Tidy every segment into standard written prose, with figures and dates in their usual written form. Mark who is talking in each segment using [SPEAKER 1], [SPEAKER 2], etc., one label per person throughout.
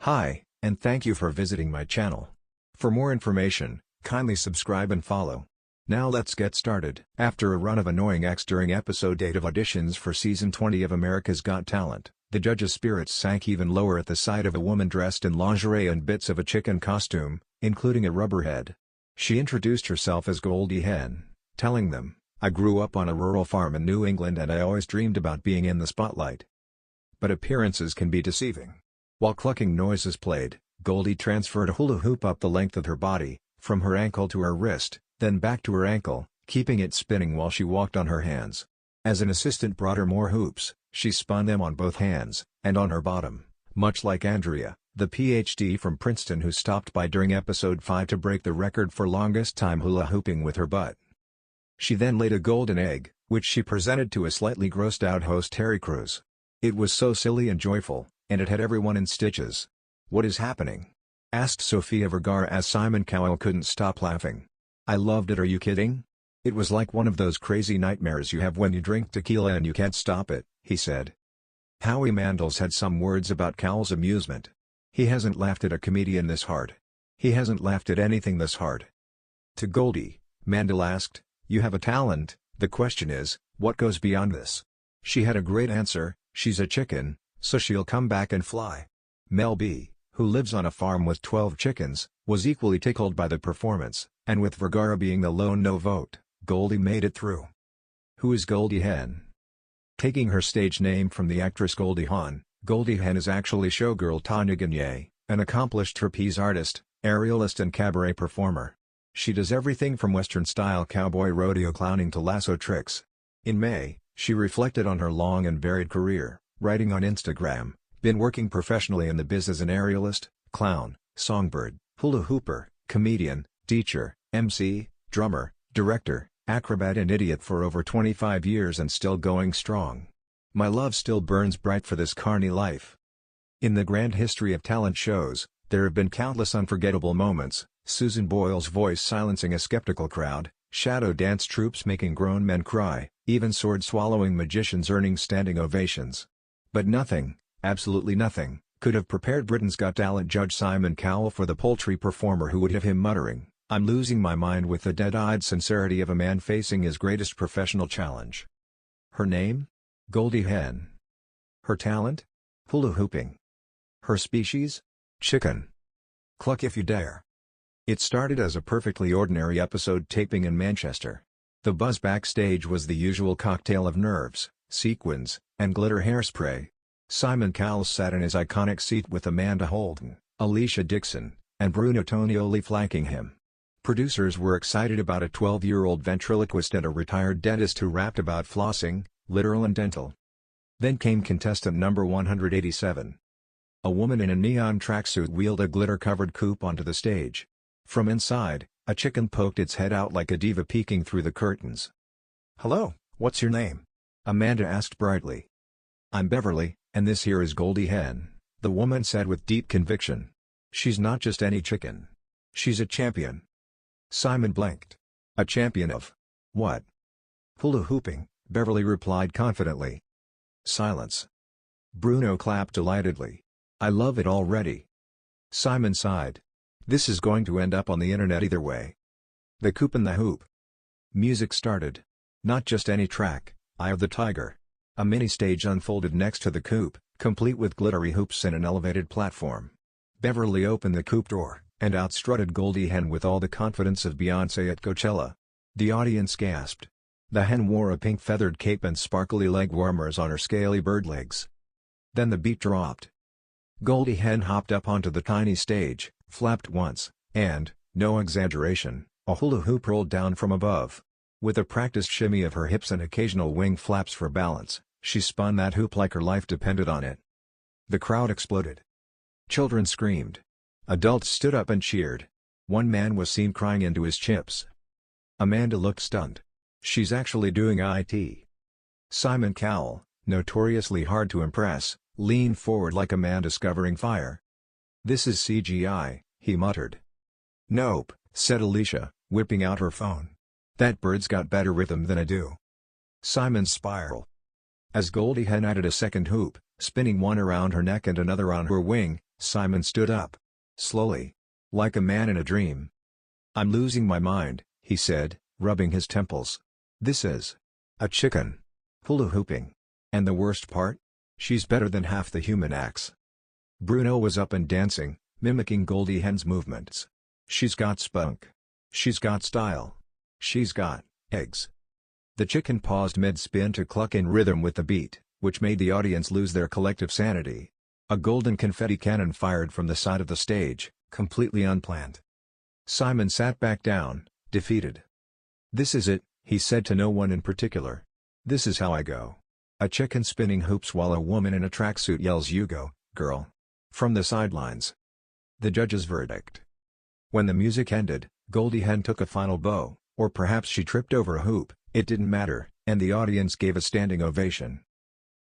[SPEAKER 1] Hi, and thank you for visiting my channel. For more information, kindly subscribe and follow. Now let's get started. After a run of annoying acts during episode 8 of auditions for season 20 of America's Got Talent, the judges' spirits sank even lower at the sight of a woman dressed in lingerie and bits of a chicken costume, including a rubber head. She introduced herself as Goldie Hen, telling them, "I grew up on a rural farm in New England and I always dreamed about being in the spotlight." But appearances can be deceiving. While clucking noises played, Goldie transferred a hula hoop up the length of her body, from her ankle to her wrist, then back to her ankle, keeping it spinning while she walked on her hands. As an assistant brought her more hoops, she spun them on both hands, and on her bottom, much like Andrea, the PhD from Princeton who stopped by during episode 5 to break the record for longest time hula hooping with her butt. She then laid a golden egg, which she presented to a slightly grossed out host Terry Crews. It was so silly and joyful, and it had everyone in stitches. "What is happening?" asked Sofia Vergara as Simon Cowell couldn't stop laughing. "I loved it, are you kidding? It was like one of those crazy nightmares you have when you drink tequila and you can't stop it," he said. Howie Mandels had some words about Cowell's amusement. "He hasn't laughed at a comedian this hard. He hasn't laughed at anything this hard." To Goldie, Mandel asked, "You have a talent, the question is, what goes beyond this?" She had a great answer: "She's a chicken, so she'll come back and fly." Mel B, who lives on a farm with 12 chickens, was equally tickled by the performance, and with Vergara being the lone no vote, Goldie made it through. Who is Goldie Hen? Taking her stage name from the actress Goldie Hawn, Goldie Hen is actually showgirl Tanya Gagne, an accomplished trapeze artist, aerialist and cabaret performer. She does everything from Western-style cowboy rodeo clowning to lasso tricks. In May, she reflected on her long and varied career, writing on Instagram, "Been working professionally in the biz as an aerialist, clown, songbird, hula hooper, comedian, teacher, MC, drummer, director, acrobat and idiot for over 25 years and still going strong. My love still burns bright for this carny life." In the grand history of talent shows, there have been countless unforgettable moments: Susan Boyle's voice silencing a skeptical crowd, shadow dance troupes making grown men cry, even sword-swallowing magicians earning standing ovations. But nothing, absolutely nothing, could have prepared Britain's Got Talent judge Simon Cowell for the paltry performer who would have him muttering, "I'm losing my mind," with the dead-eyed sincerity of a man facing his greatest professional challenge. Her name? Goldie Hen. Her talent? Hula hooping. Her species? Chicken. Cluck if you dare. It started as a perfectly ordinary episode taping in Manchester. The buzz backstage was the usual cocktail of nerves, sequins, and glitter hairspray. Simon Cowell sat in his iconic seat with Amanda Holden, Alicia Dixon, and Bruno Tonioli flanking him. Producers were excited about a 12-year-old ventriloquist and a retired dentist who rapped about flossing, literal and dental. Then came contestant number 187. A woman in a neon tracksuit wheeled a glitter-covered coupe onto the stage. From inside, a chicken poked its head out like a diva peeking through the curtains. "Hello, what's your name?" Amanda asked brightly. "I'm Beverly, and this here is Goldie Hen," the woman said with deep conviction. "She's not just any chicken. She's a champion." Simon blinked. "A champion of what?" "Hula hooping," Beverly replied confidently. Silence. Bruno clapped delightedly. "I love it already." Simon sighed. "This is going to end up on the internet either way." The coupe and the hoop. Music started. Not just any track, Eye of the Tiger. A mini-stage unfolded next to the coupe, complete with glittery hoops and an elevated platform. Beverly opened the coupe door, and out strutted Goldie Hen with all the confidence of Beyoncé at Coachella. The audience gasped. The hen wore a pink feathered cape and sparkly leg warmers on her scaly bird legs. Then the beat dropped. Goldie Hen hopped up onto the tiny stage, flapped once, and, no exaggeration, a hula hoop rolled down from above. With a practiced shimmy of her hips and occasional wing flaps for balance, she spun that hoop like her life depended on it. The crowd exploded. Children screamed. Adults stood up and cheered. One man was seen crying into his chips. Amanda looked stunned. "She's actually doing it." Simon Cowell, notoriously hard to impress, leaned forward like a man discovering fire. "This is CGI, he muttered. "Nope," said Alicia, whipping out her phone. "That bird's got better rhythm than I do." Simon's spiral. As Goldie Hen added a second hoop, spinning one around her neck and another on her wing, Simon stood up. Slowly. Like a man in a dream. "I'm losing my mind," he said, rubbing his temples. "This is a chicken. Hula hooping. And the worst part? She's better than half the human acts." Bruno was up and dancing, mimicking Goldie Hawn's movements. "She's got spunk. She's got style. She's got eggs." The chicken paused mid-spin to cluck in rhythm with the beat, which made the audience lose their collective sanity. A golden confetti cannon fired from the side of the stage, completely unplanned. Simon sat back down, defeated. "This is it," he said to no one in particular. "This is how I go." A chicken spinning hoops while a woman in a tracksuit yells, "You go, girl." From the sidelines. The judge's verdict. When the music ended, Goldie Hawn took a final bow, or perhaps she tripped over a hoop, it didn't matter, and the audience gave a standing ovation.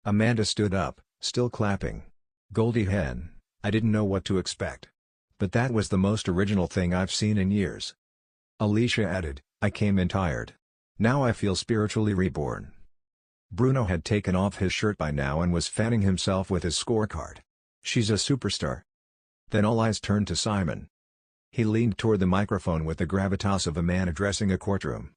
[SPEAKER 1] Amanda stood up, still clapping. "Goldie Hawn, I didn't know what to expect. But that was the most original thing I've seen in years." Alicia added, "I came in tired. Now I feel spiritually reborn." Bruno had taken off his shirt by now and was fanning himself with his scorecard. "She's a superstar." Then all eyes turned to Simon. He leaned toward the microphone with the gravitas of a man addressing a courtroom.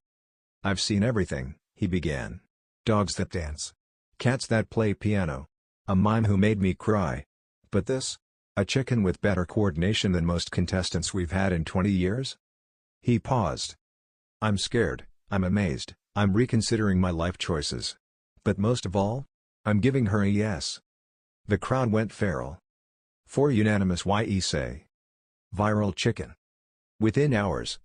[SPEAKER 1] "I've seen everything," he began. "Dogs that dance. Cats that play piano. A mime who made me cry. But this? A chicken with better coordination than most contestants we've had in 20 years?" He paused. "I'm scared, I'm amazed, I'm reconsidering my life choices. But most of all, I'm giving her a yes." The crowd went feral. For unanimous ye say. Viral chicken. Within hours,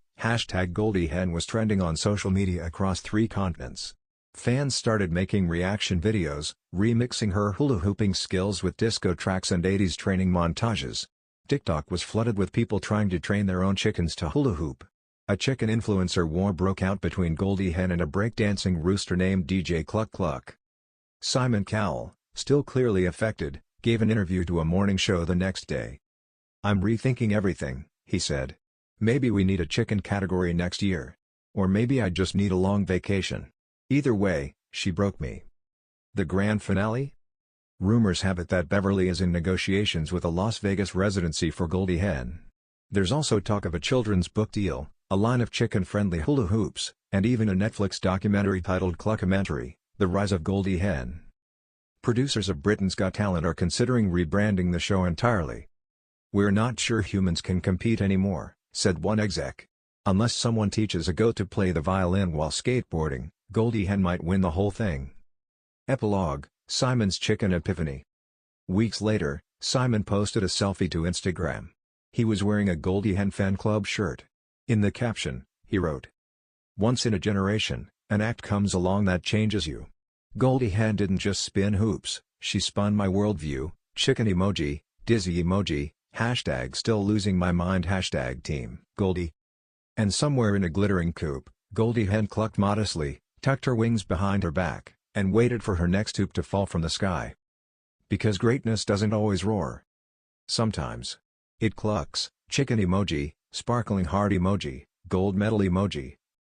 [SPEAKER 1] #Goldie Hawn was trending on social media across 3 continents. Fans started making reaction videos, remixing her hula hooping skills with disco tracks and 80s training montages. TikTok was flooded with people trying to train their own chickens to hula hoop. A chicken influencer war broke out between Goldie Hawn and a breakdancing rooster named DJ Cluck Cluck. Simon Cowell, still clearly affected, gave an interview to a morning show the next day. "I'm rethinking everything," he said. "Maybe we need a chicken category next year. Or maybe I just need a long vacation. Either way, she broke me." The grand finale? Rumors have it that Beverly is in negotiations with a Las Vegas residency for Goldie Hawn. There's also talk of a children's book deal, a line of chicken-friendly hula hoops, and even a Netflix documentary titled Cluckamentary: The Rise of Goldie Hawn. Producers of Britain's Got Talent are considering rebranding the show entirely. "We're not sure humans can compete anymore," said one exec. "Unless someone teaches a goat to play the violin while skateboarding, Goldie Hawn might win the whole thing." Epilogue: Simon's Chicken Epiphany. Weeks later, Simon posted a selfie to Instagram. He was wearing a Goldie Hawn fan club shirt. In the caption, he wrote, "Once in a generation, an act comes along that changes you. Goldie Hawn didn't just spin hoops, she spun my worldview." Chicken emoji, dizzy emoji, #still losing my mind #team Goldie. And somewhere in a glittering coop, Goldie Hawn clucked modestly, tucked her wings behind her back, and waited for her next hoop to fall from the sky. Because greatness doesn't always roar. Sometimes. It clucks. Chicken emoji, sparkling heart emoji, gold medal emoji.